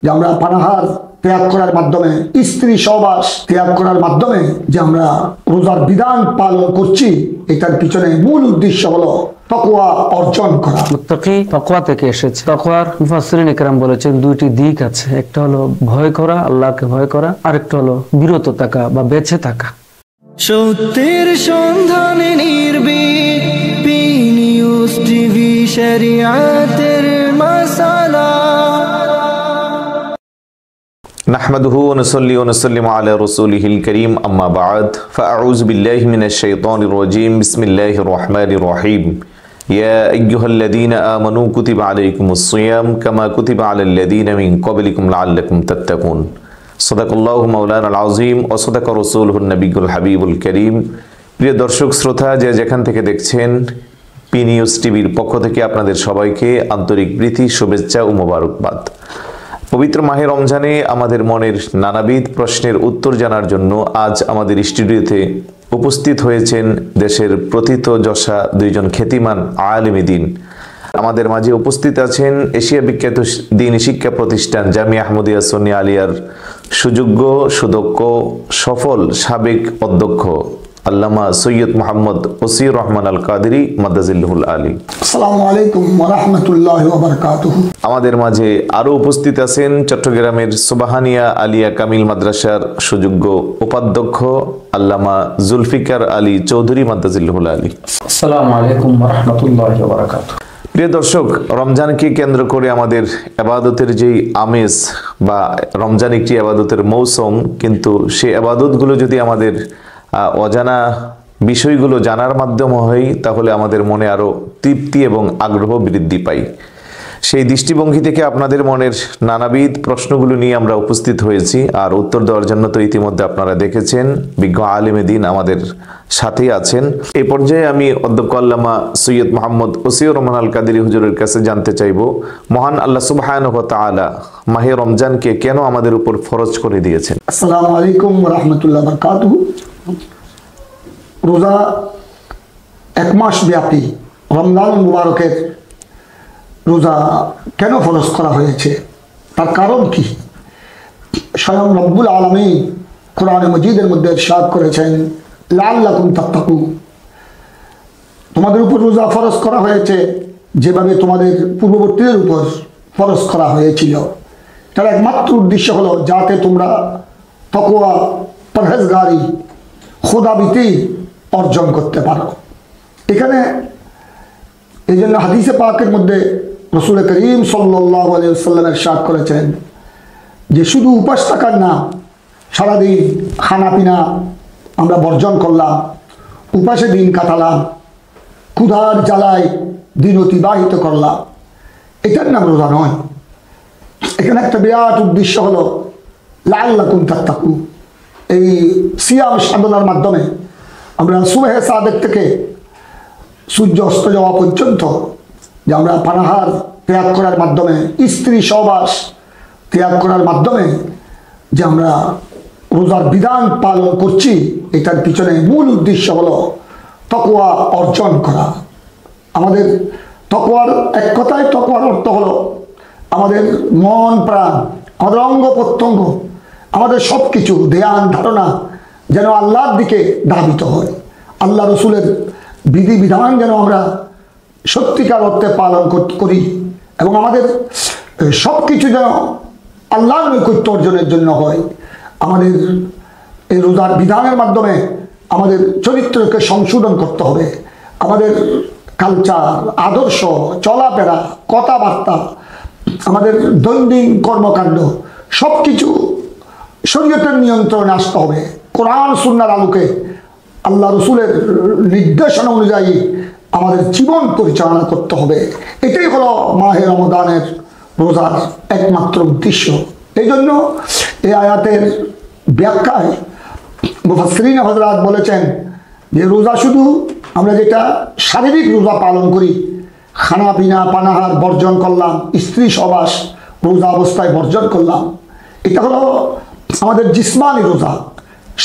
যে আমরা পানাহার ত্যাগ করার মাধ্যমে, স্ত্রী সহবাস ত্যাগ করার মাধ্যমে যে আমরা রোজার বিধান পালন করছি, এটার পিছনে মূল উদ্দেশ্য হলো তাকওয়া অর্জন করা। মুত্তাকি তাকওয়া থেকে এসেছে। তাকওয়ার মুফাসসিরিন ইকরাম বলেছেন দুইটি দিক আছে, একটা হলো ভয় করা, আল্লাহকে ভয় করা, আরেকটা হলো বিরত থাকা বা বেঁচে থাকা। সত্যের সন্ধানে নির্ভীক পি নিউজ টিভি, শরিয়াতের মাসালা। নাহমাদুহু ওয়া নুসাল্লি ওয়া নুসাল্লিমু আলা রাসূলিহিল কারীম, আম্মা বা'দ, ফাআউযু বিল্লাহি মিনাশ শাইতানির রাজীম, বিসমিল্লাহির রহমানির রহিম। ইয়া আইয়ুহাল্লাযীনা আমানু কুতিবা আলাইকুমুস সিয়াম কামা কুতিবা আলাল্লাযীনা মিন ক্বাবলিকুম লাআল্লাকুম তাত্তাকুন। সাদাকাল্লাহু মাওলানাল আযীম ওয়া সাদাকা রাসূলুহুন নবিয়্যুল হাবিবুল কারীম। প্রিয় দর্শক শ্রোতা, যে যেখান থেকে দেখছেন, পি নিউজ টিভির পক্ষ থেকে আপনাদের সবাইকে আন্তরিক প্রীতি, শুভেচ্ছা ও মোবারকবাদ। পবিত্র মাহে রমজানে আমাদের মনের নানাবিধ প্রশ্নের উত্তর জানার জন্য আজ আমাদের স্টুডিওতে উপস্থিত হয়েছেন দেশের প্রথিতযশা দুইজন খ্যাতিমান আলেমে দ্বীন। আমাদের মাঝে উপস্থিত আছেন এশিয়া বিখ্যাত দ্বীনি শিক্ষা প্রতিষ্ঠান জামিয়া আহমদিয়া সুন্নিয়া আলিয়ার সুযোগ্য, সুদক্ষ, সফল সাবেক অধ্যক্ষ আল্লামা সৈয়দ মোহাম্মদ ওসির রহমান আল কাদেরী মাদ্দাজিল্লাহুল আলী। আসসালামু আলাইকুম ওয়া রাহমাতুল্লাহি ওয়া বারাকাতুহু। আমাদের মাঝে আরো উপস্থিত আছেন চট্টগ্রামের সুবহানিয়া আলিয়া কামিল মাদ্রাসার সুযোগ্য উপাধ্যক্ষ আল্লামা জুলফিকার আলী চৌধুরী মাদ্দাজিল্লাহুল আলী। আসসালামু আলাইকুম ওয়া রাহমাতুল্লাহি ওয়া বারাকাতুহু। প্রিয় দর্শক, রমজানকে কেন্দ্র করে আমাদের ইবাদতের যেই আমেজ বা রমজান একটি ইবাদতের মৌসুম, কিন্তু সেই ইবাদতগুলো যদি আমাদের অজানা বিষয়গুলো জানার মাধ্যমে হয়, তাহলে আমাদের মনে আরো তৃপ্তি এবং আগ্রহ বৃদ্ধি পায়। সেই দৃষ্টিভঙ্গি থেকে আপনাদের মনের নানাবিধ প্রশ্নগুলো নিয়ে আমরা উপস্থিত হয়েছি, আর উত্তর দেওয়ার জন্য তো ইতিমধ্যে আপনারা দেখেছেন বিজ্ঞ আলেমে দ্বীন আমাদের সাথেই আছেন। এই পর্যায়ে আমি অধ্যক্ষ আল্লামা সৈয়দ মোহাম্মদ ওসির রহমান আল কাদেরী হুজুরের কাছে জানতে চাইব, মহান আল্লাহ সুবহানাহু ওয়া তাআলা মাহে রমজানকে কেন আমাদের উপর ফরজ করে দিয়েছেন? আসসালামু আলাইকুম ওয়া রাহমাতুল্লাহি ওয়া বারাকাতুহু। রোজা এক মাস ব্যাপী রমজান মুবারকের রোজা কেন ফরজ করা হয়েছে, তার কারণ কি? স্বয়ং রব্বুল আলামিন কোরআনে মজিদের মধ্যে ইরশাদ করেছেন, লাআল্লাকুম তাত্তাকুন। তোমাদের উপর রোজা ফরজ করা হয়েছে যেভাবে তোমাদের পূর্ববর্তীদের উপর ফরজ করা হয়েছিল। তার একমাত্র উদ্দেশ্য হলো যাতে তোমরা তাকওয়া, পরহেজগারি, খোদাভীতি অর্জন করতে পারো। এখানে এই জন্য হাদিসে পাকের মধ্যে রাসূল করিম সাল্লাল্লাহু আলাইহি ওয়াসাল্লাম ইরশাদ করেছেন যে শুধু উপাস থাকার না, সারাদিন খানা পিনা আমরা বর্জন করলাম, উপাসে দিন কাটালাম, ক্ষুধার জ্বালায় দিন অতিবাহিত করলাম, এটার নাম রোজা নয়। এখানে একটা বিরাট উদ্দেশ্য হলো লাআল্লাকুম তাত্তাকুন। এই সিয়াম সাধনার মাধ্যমে আমরা সুবহে সাদেক থেকে সূর্য অস্ত যাওয়া পর্যন্ত যে আমরা পানাহার ত্যাগ করার মাধ্যমে, স্ত্রী সহবাস ত্যাগ করার মাধ্যমে যে আমরা রোজার বিধান পালন করছি, এটার পিছনে মূল উদ্দেশ্য হলো তাকওয়া অর্জন করা। আমাদের তাকওয়ার এক কথায় তাকওয়ার অর্থ হলো আমাদের মন প্রাণ, আমাদের অঙ্গ প্রত্যঙ্গ, আমাদের সব কিছু ধ্যান ধারণা যেন আল্লাহর দিকে ধাবিত হয়। আল্লাহ রসুলের বিধিবিধান যেন আমরা সত্যিকার অর্থে পালন করি, এবং আমাদের সব কিছু যেন আল্লাহর নৈকট্য অর্জনের জন্য হয়। আমাদের এই রোজার বিধানের মাধ্যমে আমাদের চরিত্রকে সংশোধন করতে হবে। আমাদের কালচার, আদর্শ, চলাফেরা, কথাবার্তা, আমাদের দৈনন্দিন কর্মকাণ্ড সব কিছু শরীয়তের নিয়ন্ত্রণে আসতে হবে। কোরআন সুন্নাহর আলোকে আল্লাহ রসুলের নির্দেশনা অনুযায়ী আমাদের জীবন পরিচালনা করতে হবে। এটাই হলো মাহে রমজানের রোজার একমাত্র উদ্দেশ্য। এই জন্য এই আয়াতের ব্যাখ্যায় মুফাসসিরিন হযরত বলেছেন যে রোজা শুধু আমরা যেটা শারীরিক রোজা পালন করি, খানা পিনা পানাহার বর্জন করলাম, স্ত্রী সহবাস রোজা অবস্থায় বর্জন করলাম, এটা হলো আমাদের জিসমানি রোজা,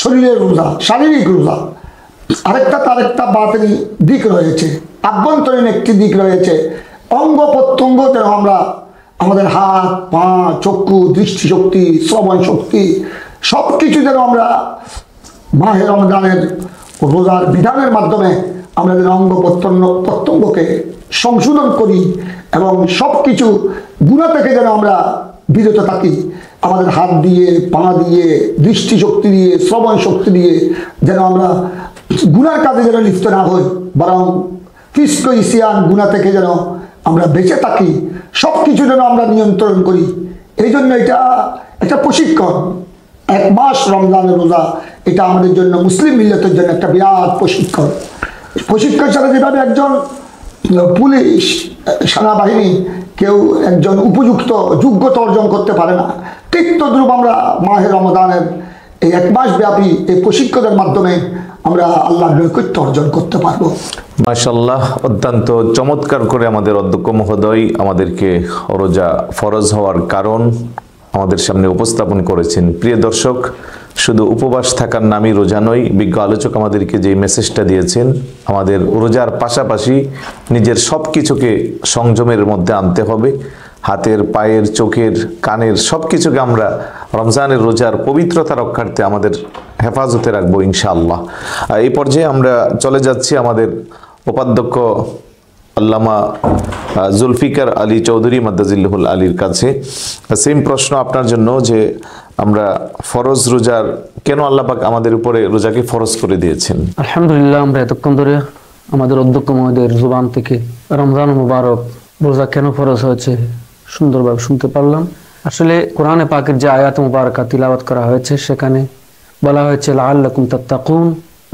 শরীরের রোজা, শারীরিক রোজা। আরেকটা তার একটা বাতিল দিক রয়েছে, আভ্যন্তরীণ একটি দিক রয়েছে। অঙ্গ প্রত্যঙ্গ যেন আমরা আমাদের হাত, পা, চক্ষু, দৃষ্টিশক্তি, শ্রবণ শক্তি সব কিছু যেন আমরা মাহে রমজানের রোজার বিধানের মাধ্যমে আমরা যেন অঙ্গ প্রত্যঙ্গকে সংশোধন করি এবং সব কিছু গুনাহ থেকে যেন আমরা বিরত থাকি। আমাদের হাত দিয়ে, পা দিয়ে, দৃষ্টিশক্তি দিয়ে, শ্রবণ শক্তি দিয়ে যেন আমরা গুনার কাজে যেন লিপ্ত না হই, বরং ফিস্ক ইসিয়ান গুনাহ থেকে যেন আমরা বেঁচে থাকি, সব কিছু যেন আমরা নিয়ন্ত্রণ করি। এই জন্য এটা একটা প্রশিক্ষণ। 1 মাস রমজানের রোজা এটা আমাদের জন্য, মুসলিম মিল্লাতের জন্য একটা বিরাট প্রশিক্ষণ। প্রশিক্ষণ ছাড়া যেভাবে একজন পুলিশ, সেনাবাহিনী কেউ একজন উপযুক্ত যোগ্যতা অর্জন করতে পারে না, ঠিক তদ্রূপ আমরা মাহে রমজানের এই 1 মাস ব্যাপী এই প্রশিক্ষণের মাধ্যমে আমরা আল্লাহর নৈকট্য অর্জন করতে পারবো। মাশাআল্লাহ, অত্যন্ত চমৎকার করে আমাদের অধ্যক্ষ মহোদয় আমাদেরকে রোজা ফরজ হওয়ার কারণ আমাদের সামনে উপস্থাপন করেছেন। প্রিয় দর্শক, শুধু উপবাস থাকার নামই রোজা নয়, বিজ্ঞ আলোচক আমাদেরকে যে মেসেজটা দিয়েছেন, আমাদের রোজার পাশাপাশি নিজের সব কিছুকে সংযমের মধ্যে আনতে হবে। হাতের, পায়ের, চোখের, কানের সব কিছুকে আমরা রমজানের রোজার পবিত্রতা রক্ষার্থে আমাদের হেফাজতে রাখবো ইনশাআল্লাহ। এই পর্যায়ে আমরা চলে যাচ্ছি আমাদের উপাধ্যক্ষ আল্লামা জুলফিকার আলী চৌধুরী মাদ্দাজিল্লাহুল আলীর কাছে। সেম প্রশ্ন আপনার জন্য, যে আমরা ফরজ রোজার কেন আল্লাহ পাক আমাদের উপরে রোজাকে ফরজ করে দিয়েছেন? আলহামদুলিল্লাহ, আমরা এতক্ষণ ধরে আমাদের অধ্যক্ষ মহোদয়ের জুবান থেকে রমজান মুবারক, রোজা কেন ফরজ হয়েছে সুন্দরভাবে শুনতে পারলাম। আসলে কোরআনে পাকের যে আয়াত মুবারকা তিলাওয়াত করা হয়েছে সেখানে বলা হয়েছে লাআল্লাকুম তাত্তাকুন,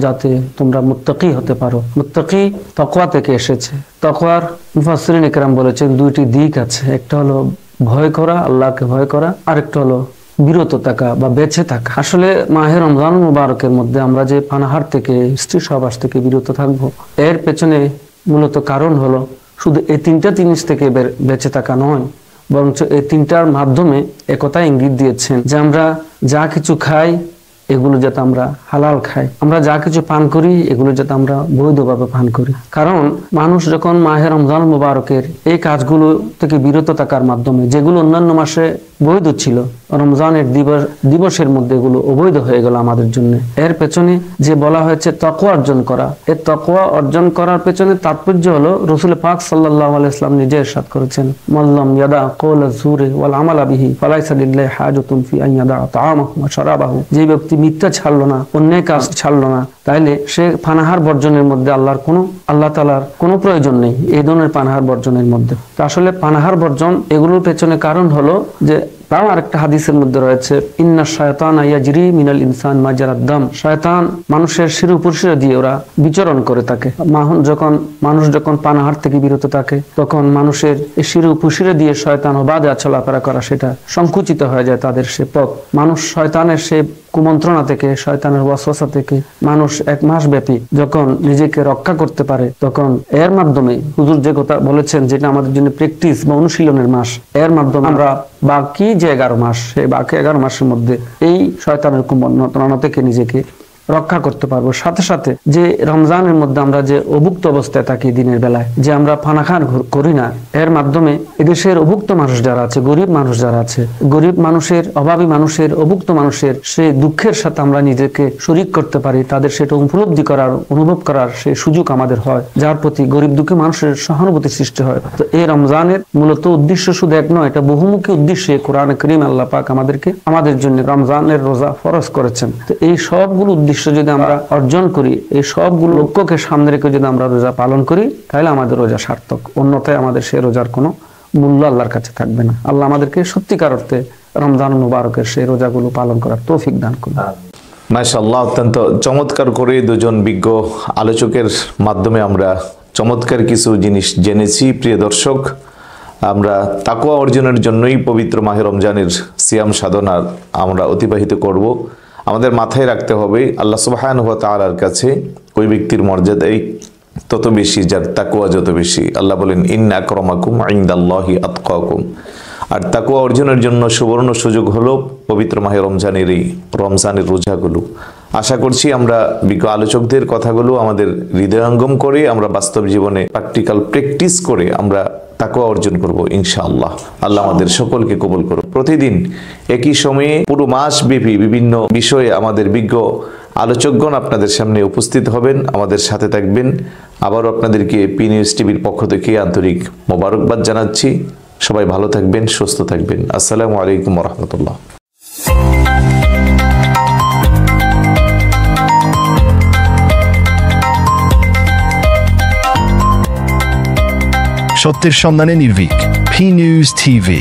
যাতে তোমরা মুত্তাকি হতে পারো। মুত্তাকি তাকওয়া থেকে এসেছে। তাকওয়ার মুফাসসিরিন ইকরাম বলেছেন 2টি দিক আছে, একটা হলো ভয় করা, আল্লাহকে ভয় করা, আরেকটা হলো বিরত থাকা বা বেঁচে থাকা। আসলে মাহে রমজান মুবারকের মধ্যে আমরা যে পানাহার থেকে, স্ত্রী সহবাস থেকে বিরত থাকবো, এর পেছনে মূলত কারণ হলো শুধু এই 3টা জিনিস থেকে বেঁচে থাকা নয়, বরঞ্চ এই 3টার মাধ্যমে একথা ইঙ্গিত দিয়েছেন যে আমরা যা কিছু খাই এগুলো যাতে আমরা হালাল খাই, আমরা যা কিছু পান করি এগুলো যাতে আমরা বৈধভাবে পান করি। কারণ মানুষ যখন মাহে রমজান মুবারকের এই কাজগুলো থেকে বিরত থাকার মাধ্যমে, যেগুলো অন্যান্য মাসে বৈধ ছিল, রমজানের দিবসের মধ্যে এগুলো অবৈধ হয়ে গেল আমাদের জন্য। এর পেছনে যে বলা হয়েছে তাকওয়া অর্জন করা, এই তাকওয়া অর্জন করার পেছনে তাৎপর্য হলো রাসূল পাক সাল্লাল্লাহু আলাইহি ওয়াসাল্লাম নিজে ইরশাদ করেছেন, মাল্লাম ইয়াদা কওলা যুরি ওয়াল আমালা বিহি ফালাইসা লিল্লাহি হাজাতুন ফি আন ইয়াদা তাআমাহু ওয়া শারাবাহু। যে ব্যক্তি মিথ্যা ছাড়লো না, অন্যায় কাজ ছাড়লো না, তাইলে সে পানাহার বর্জনের মধ্যে আল্লাহ তাআলার কোনো প্রয়োজন নেই এই ধরনের পানাহার বর্জনের মধ্যে। তো আসলে পানাহার বর্জন এগুলোর পেছনে কারণ হলো যে, তাও আরেকটা হাদিসের মধ্যে রয়েছে, ইন্না শায়তানা ইয়াজরি মিনাল ইনসান মাজারাদ দাম। শয়তান মানুষের শির উপশিরা দিয়ে ওরা বিচরণ করে থাকে। মানুষ যখন পানাহার থেকে বিরত থাকে তখন মানুষের শির উপশিরা দিয়ে শয়তান অবাধে চলাফেরা করা সেটা সংকুচিত হয়ে যায় তাদের সে পথ। মানুষ শয়তানের সে কুমন্ত্রণা থেকে, শয়তানের ওয়াসওয়াসা থেকে মানুষ 1 মাস ব্যাপী যখন নিজেকে রক্ষা করতে পারে, তখন এর মাধ্যমে হুজুর যে কথা বলেছেন, যেটা আমাদের জন্য প্র্যাকটিস বা অনুশীলনের মাস, এর মাধ্যমে আমরা বাকি যে 11 মাস, সেই বাকি 11 মাসের মধ্যে এই শয়তানের কুমন্ত্রণা থেকে নিজেকে রক্ষা করতে পারবো। সাথে সাথে যে রমজানের মধ্যে আমরা যে অভুক্ত অবস্থায় থাকি দিনের বেলায়, যে আমরা পানাহার করি না, এর মাধ্যমে এদেশের অভুক্ত মানুষ যারা আছে, গরিব মানুষ যারা আছে, গরিব মানুষের, অভাবী মানুষের, অভুক্ত মানুষের সেই দুঃখের সাথে আমরা নিজেকে শরীক করতে পারি, তাদের সেটা উপলব্ধি করার, অনুভব করার সেই সুযোগ আমাদের হয়, যার প্রতি গরিব দুঃখী মানুষের সহানুভূতি সৃষ্টি হয়। তো এই রমজানের মূলত উদ্দেশ্য শুধু এক নয়, এটা বহুমুখী উদ্দেশ্যে কোরআনে কারীম আল্লাহ পাক আমাদের জন্য রমজানের রোজা ফরজ করেছেন। তো এই সবগুলো উদ্দেশ্য যদি আমরা অর্জন করি, এই সবগুলো লক্ষ্যকে সামনে রেখে যদি আমরা রোজা পালন করি, তাহলে আমাদের রোজা সার্থক। অন্যথায় আমাদের সেই রোজার কোনো মূল্য আল্লাহর কাছে থাকবে না। আল্লাহ আমাদেরকে সত্যিকার অর্থে রমজান মুবারকের সেই রোজাগুলো পালন করার তৌফিক দান করুন। মাশাআল্লাহ, অত্যন্ত চমৎকার করে দুজন বিজ্ঞ আলোচকের মাধ্যমে আমরা চমৎকার কিছু জিনিস জেনেছি। প্রিয় দর্শক, আমরা তাকওয়া অর্জনের জন্যই পবিত্র মাহে রমজানের সিয়াম সাধনা আমরা অতিবাহিত করব। আমাদের মাথায় রাখতে হবে, আল্লাহ সুবহানাহু ওয়া তাআলার কাছে ওই ব্যক্তির মর্যাদাই তত বেশি যার তাকওয়া যত বেশি। আল্লাহ বলেন, ইন্না আকরামাকুম ইনদাল্লাহি আতকাকুম। আর তাকওয়া অর্জনের জন্য সুবর্ণ সুযোগ হলো পবিত্র মাহে রমজানের রোজাগুলো। আশা করছি আমরা বিজ্ঞ আলোচকদের কথাগুলো আমাদের হৃদয়ঙ্গম করে আমরা বাস্তব জীবনে প্র্যাকটিক্যাল প্র্যাকটিস করে আমরা তাকওয়া অর্জন করব ইনশাআল্লাহ। আল্লাহ আমাদের সকলকে কবুল করুন। প্রতিদিন একই সময়ে পুরো মাস ব্যাপী বিভিন্ন বিষয়ে আমাদের বিজ্ঞ আলোচকগণ আপনাদের সামনে উপস্থিত হবেন, আমাদের সাথে থাকবেন। আবারও আপনাদেরকে পি নিউজ টিভির পক্ষ থেকে আন্তরিক মোবারকবাদ জানাচ্ছি। সবাই ভালো থাকবেন, সুস্থ থাকবেন। আসসালামু আলাইকুম ওয়া রাহমাতুল্লাহ। সত্যের সন্ধানে নির্ভীক, পি নিউজ টিভি।